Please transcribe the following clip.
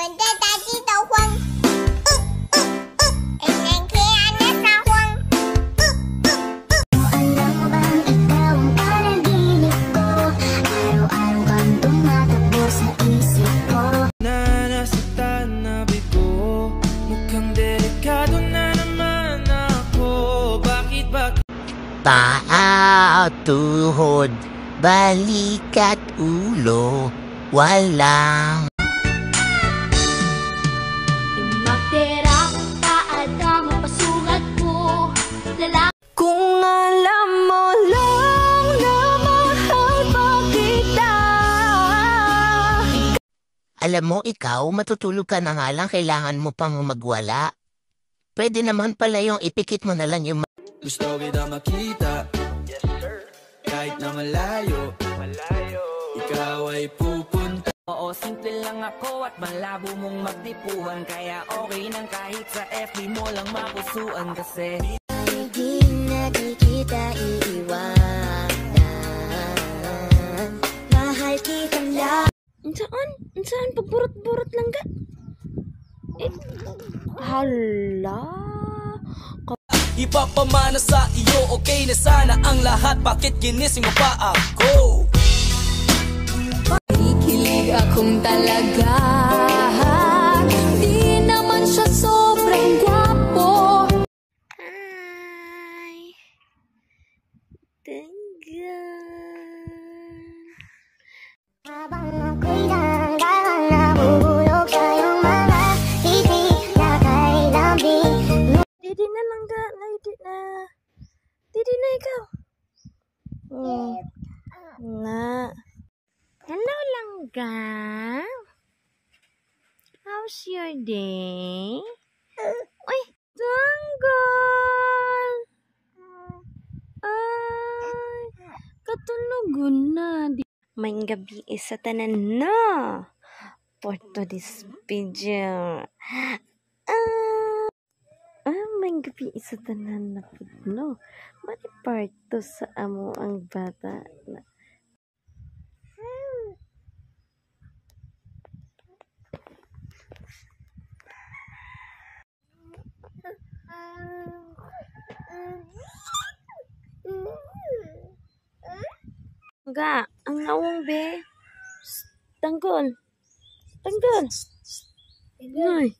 们的大鸡都慌。Kaya nasawang. Alam mo bang ikaw ang panaginip ko? Araw-araw kang tumatakbo sa isip ko. Nasaktan na bigo, mukhang delikado na naman ako. Bakit? Paa, tuhod, balik at ulo, walang Magterapta at ang mapasukat ko. Kung alam mo lang na mahal pa kita. Alam mo, ikaw, matutulog ka na nga lang, kailangan mo pang magwala. Pwede naman pala yung ipikit mo na lang yung Gusto kita makita, kahit na malayo, ikaw ay pupunta. Oo, simple lang ako at malabo mong magdipuhan. Kaya okay nang kahit sa FB mo lang mapusuan. Kasi Di na di kita iiwanan. Mahal kitang lahat. Saan? Pagburot-burot lang ka? Hala. ipapamana sa iyo, okay na sana ang lahat. Bakit ginising mo pa ako? Kilig akong talaga. Di naman siya sobrang gwapo. Ay, habang ako'y dahan-dahan nabuhulog sa iyong mga titig na kay lambing. Didi na lang ka. Didi na ikaw. Na. Hello, Langga. How's your day? Uy, Tanggol. Ay, katulugon na. May gabi isa tanan na. For today's video. May gabi isa tanan na po, no? Mariparto sa amo ang bata na. Nga, ang nawong be. Tanggol. Ay.